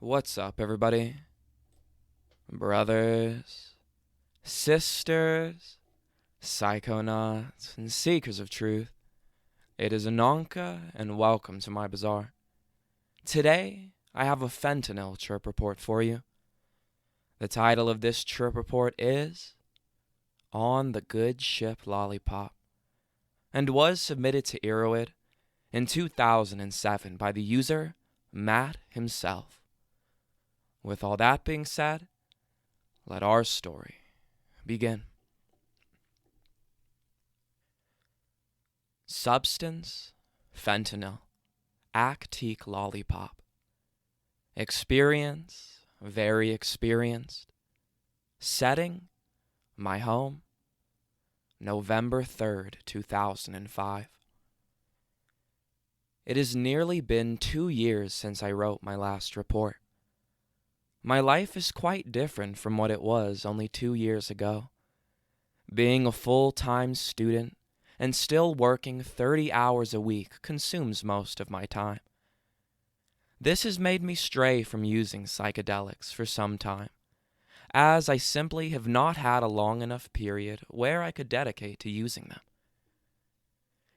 What's up, everybody? Brothers, sisters, psychonauts, and seekers of truth. It is Ananka, and welcome to my bazaar. Today, I have a fentanyl chirp report for you. The title of this chirp report is On the Good Ship Lollipop, and was submitted to Eroid in 2007 by the user Matt himself. With all that being said, let our story begin. Substance, fentanyl, Actiq Lollipop. Experience, very experienced. Setting, my home, November 3rd, 2005. It has nearly been 2 years since I wrote my last report. My life is quite different from what it was only 2 years ago. Being a full-time student and still working 30 hours a week consumes most of my time. This has made me stray from using psychedelics for some time, as I simply have not had a long enough period where I could dedicate to using them.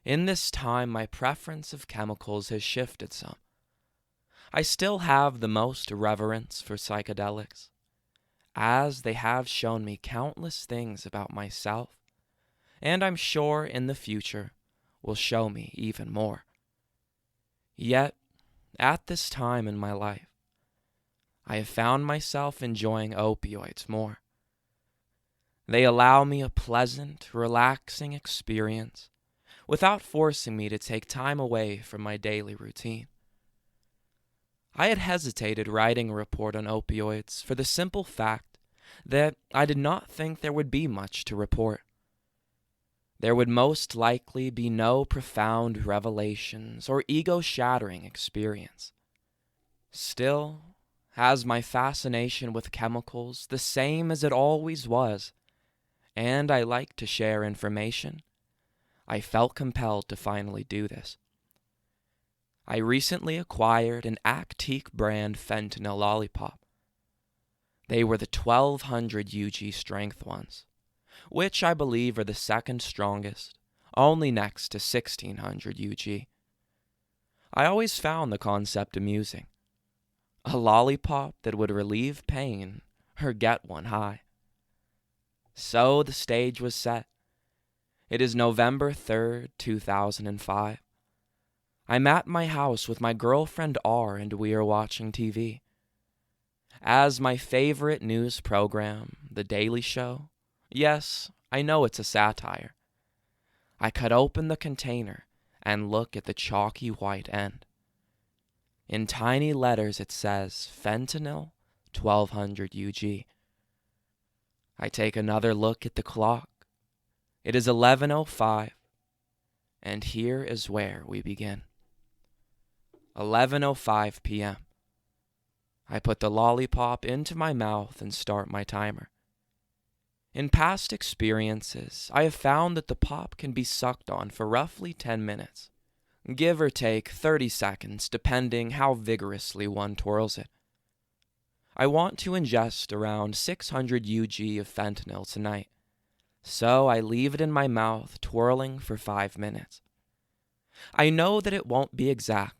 In this time, my preference of chemicals has shifted some. I still have the most reverence for psychedelics, as they have shown me countless things about myself, and I'm sure in the future will show me even more. Yet, at this time in my life, I have found myself enjoying opioids more. They allow me a pleasant, relaxing experience without forcing me to take time away from my daily routine. I had hesitated writing a report on opioids for the simple fact that I did not think there would be much to report. There would most likely be no profound revelations or ego-shattering experience. Still, as my fascination with chemicals the same as it always was, and I like to share information, I felt compelled to finally do this. I recently acquired an Actiq brand fentanyl lollipop. They were the 1200 UG strength ones, which I believe are the second strongest, only next to 1600 UG. I always found the concept amusing. A lollipop that would relieve pain or get one high. So the stage was set. It is November 3rd, 2005. I'm at my house with my girlfriend R, and we are watching TV. As my favorite news program, The Daily Show, yes, I know it's a satire, I cut open the container and look at the chalky white end. In tiny letters it says, Fentanyl, 1200 UG. I take another look at the clock. It is 11:05, and here is where we begin. 11:05 p.m. I put the lollipop into my mouth and start my timer. In past experiences, I have found that the pop can be sucked on for roughly 10 minutes, give or take 30 seconds depending how vigorously one twirls it. I want to ingest around 600 UG of fentanyl tonight, so I leave it in my mouth twirling for 5 minutes. I know that it won't be exact,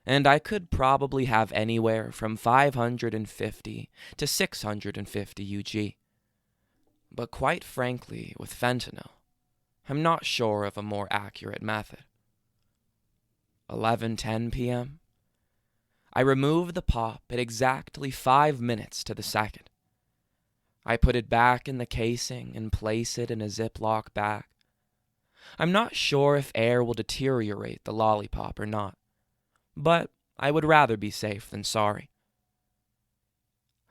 and I could probably have anywhere from 550 to 650 UG. But quite frankly, with fentanyl, I'm not sure of a more accurate method. 11:10 p.m. I remove the pop at exactly 5 minutes to the second. I put it back in the casing and place it in a Ziploc bag. I'm not sure if air will deteriorate the lollipop or not, but I would rather be safe than sorry.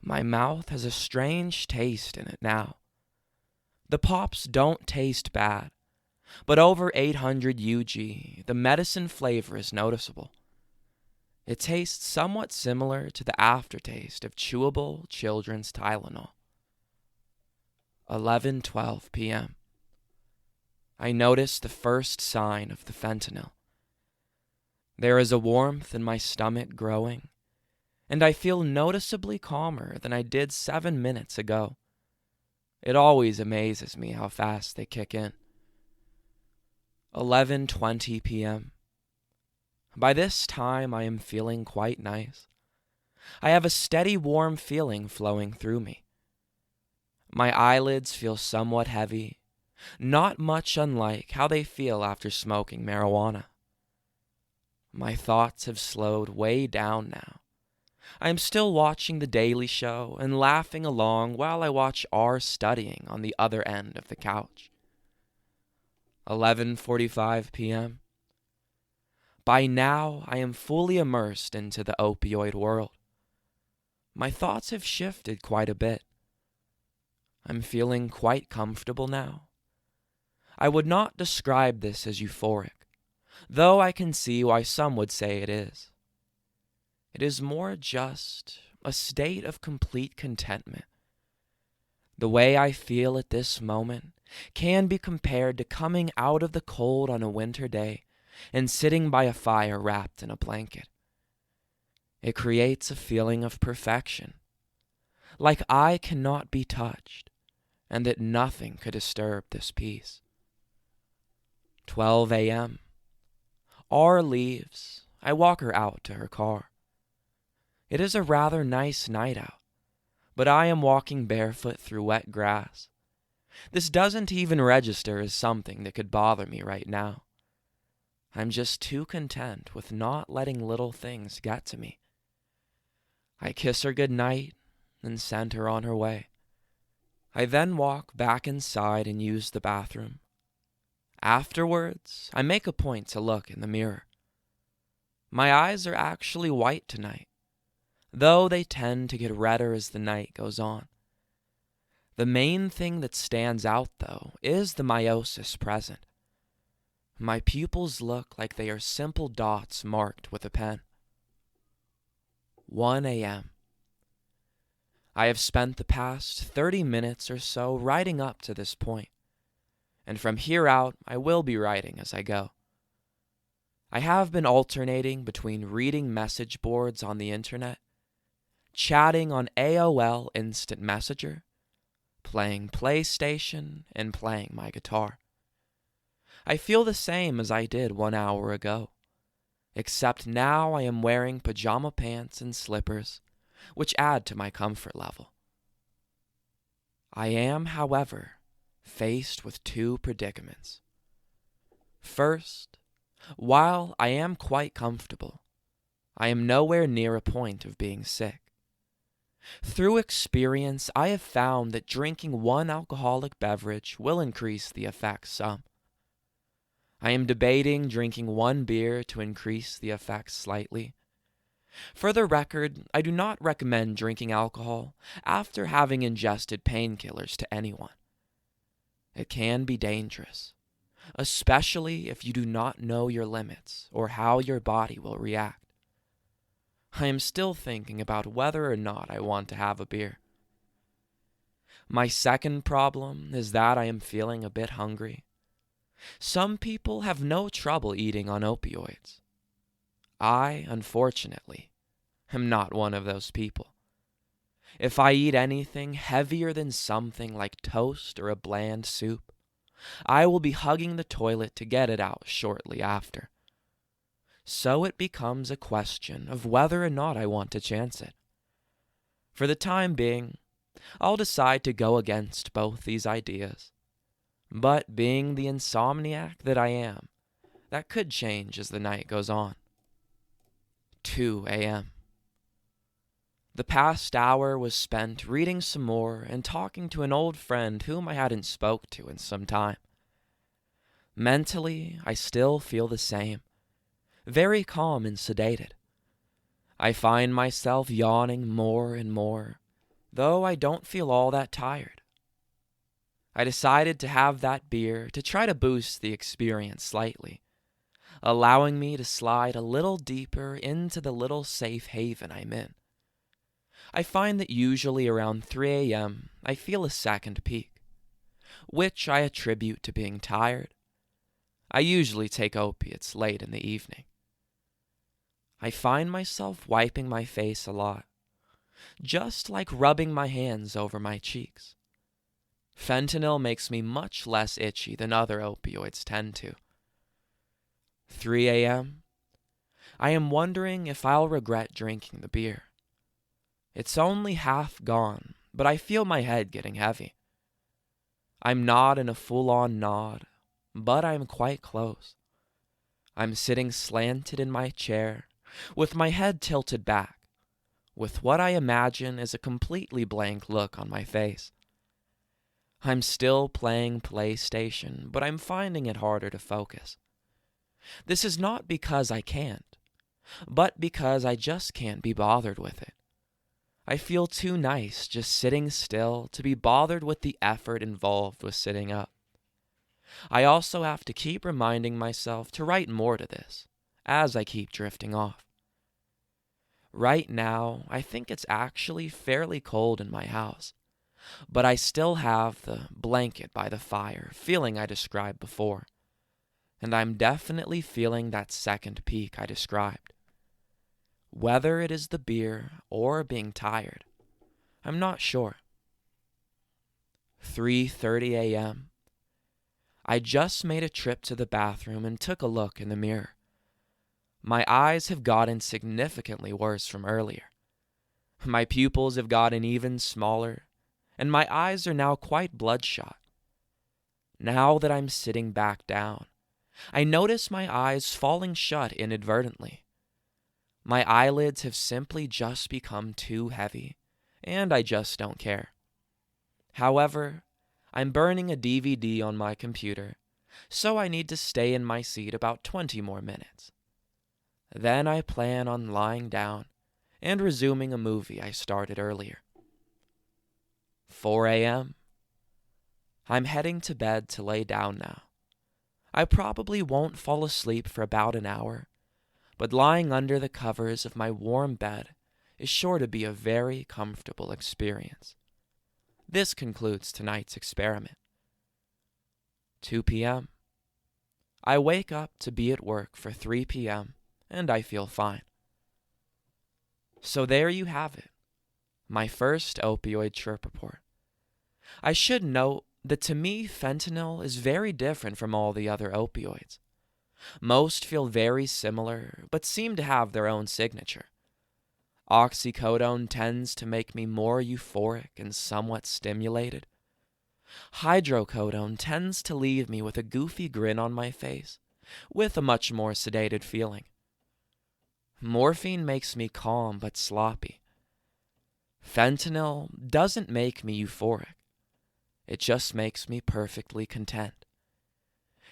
My mouth has a strange taste in it now. The pops don't taste bad, but over 800 UG, the medicine flavor is noticeable. It tastes somewhat similar to the aftertaste of chewable children's Tylenol. 11:12 p.m. I notice the first sign of the fentanyl. There is a warmth in my stomach growing, and I feel noticeably calmer than I did 7 minutes ago. It always amazes me how fast they kick in. 11:20 p.m. By this time, I am feeling quite nice. I have a steady warm feeling flowing through me. My eyelids feel somewhat heavy, not much unlike how they feel after smoking marijuana. My thoughts have slowed way down now. I am still watching The Daily Show and laughing along while I watch R studying on the other end of the couch. 11:45 p.m. By now, I am fully immersed into the opioid world. My thoughts have shifted quite a bit. I'm feeling quite comfortable now. I would not describe this as euphoric, though I can see why some would say it is. It is more just a state of complete contentment. The way I feel at this moment can be compared to coming out of the cold on a winter day and sitting by a fire wrapped in a blanket. It creates a feeling of perfection, like I cannot be touched, and that nothing could disturb this peace. 12 a.m. R leaves. I walk her out to her car. It is a rather nice night out, but I am walking barefoot through wet grass. This doesn't even register as something that could bother me right now. I'm just too content with not letting little things get to me. I kiss her good night and send her on her way. I then walk back inside and use the bathroom. Afterwards, I make a point to look in the mirror. My eyes are actually white tonight, though they tend to get redder as the night goes on. The main thing that stands out, though, is the meiosis present. My pupils look like they are simple dots marked with a pen. 1 a.m. I have spent the past 30 minutes or so writing up to this point, and from here out I will be writing as I go. I have been alternating between reading message boards on the internet, chatting on AOL Instant Messenger, playing PlayStation, and playing my guitar. I feel the same as I did 1 hour ago, except now I am wearing pajama pants and slippers, which add to my comfort level. I am, however, faced with two predicaments. First, while I am quite comfortable, I am nowhere near a point of being sick. Through experience, I have found that drinking one alcoholic beverage will increase the effects some. I am debating drinking one beer to increase the effects slightly. For the record, I do not recommend drinking alcohol after having ingested painkillers to anyone. It can be dangerous, especially if you do not know your limits or how your body will react. I am still thinking about whether or not I want to have a beer. My second problem is that I am feeling a bit hungry. Some people have no trouble eating on opioids. I, unfortunately, am not one of those people. If I eat anything heavier than something like toast or a bland soup, I will be hugging the toilet to get it out shortly after. So it becomes a question of whether or not I want to chance it. For the time being, I'll decide to go against both these ideas. But being the insomniac that I am, that could change as the night goes on. 2 a.m. The past hour was spent reading some more and talking to an old friend whom I hadn't spoke to in some time. Mentally, I still feel the same, very calm and sedated. I find myself yawning more and more, though I don't feel all that tired. I decided to have that beer to try to boost the experience slightly, allowing me to slide a little deeper into the little safe haven I'm in. I find that usually around 3 a.m. I feel a second peak, which I attribute to being tired. I usually take opiates late in the evening. I find myself wiping my face a lot, just like rubbing my hands over my cheeks. Fentanyl makes me much less itchy than other opioids tend to. 3 a.m. I am wondering if I'll regret drinking the beer. It's only half gone, but I feel my head getting heavy. I'm not in a full-on nod, but I'm quite close. I'm sitting slanted in my chair, with my head tilted back, with what I imagine is a completely blank look on my face. I'm still playing PlayStation, but I'm finding it harder to focus. This is not because I can't, but because I just can't be bothered with it. I feel too nice just sitting still to be bothered with the effort involved with sitting up. I also have to keep reminding myself to write more to this, as I keep drifting off. Right now, I think it's actually fairly cold in my house, but I still have the blanket by the fire feeling I described before, and I'm definitely feeling that second peak I described. Whether it is the beer or being tired, I'm not sure. 3:30 a.m. I just made a trip to the bathroom and took a look in the mirror. My eyes have gotten significantly worse from earlier. My pupils have gotten even smaller, and my eyes are now quite bloodshot. Now that I'm sitting back down, I notice my eyes falling shut inadvertently. My eyelids have simply just become too heavy, and I just don't care. However, I'm burning a DVD on my computer, so I need to stay in my seat about 20 more minutes. Then I plan on lying down and resuming a movie I started earlier. 4 a.m. I'm heading to bed to lay down now. I probably won't fall asleep for about an hour, but lying under the covers of my warm bed is sure to be a very comfortable experience. This concludes tonight's experiment. 2 p.m. I wake up to be at work for 3 p.m. and I feel fine. So there you have it, my first opioid trip report. I should note that to me, fentanyl is very different from all the other opioids. Most feel very similar, but seem to have their own signature. Oxycodone tends to make me more euphoric and somewhat stimulated. Hydrocodone tends to leave me with a goofy grin on my face, with a much more sedated feeling. Morphine makes me calm but sloppy. Fentanyl doesn't make me euphoric. It just makes me perfectly content.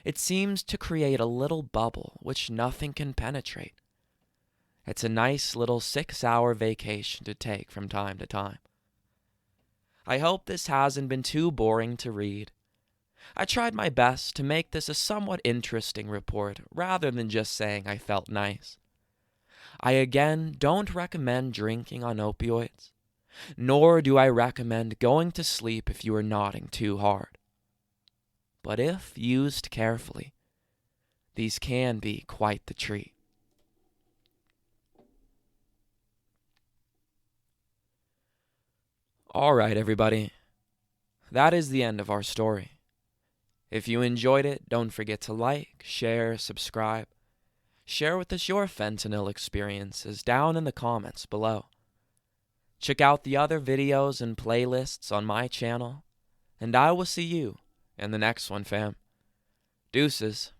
It seems to create a little bubble which nothing can penetrate. It's a nice little 6-hour vacation to take from time to time. I hope this hasn't been too boring to read. I tried my best to make this a somewhat interesting report rather than just saying I felt nice. I again don't recommend drinking on opioids, nor do I recommend going to sleep if you are nodding too hard. But if used carefully, these can be quite the treat. Alright, everybody. That is the end of our story. If you enjoyed it, don't forget to like, share, subscribe. Share with us your fentanyl experiences down in the comments below. Check out the other videos and playlists on my channel, and I will see you in the next one, fam. Deuces.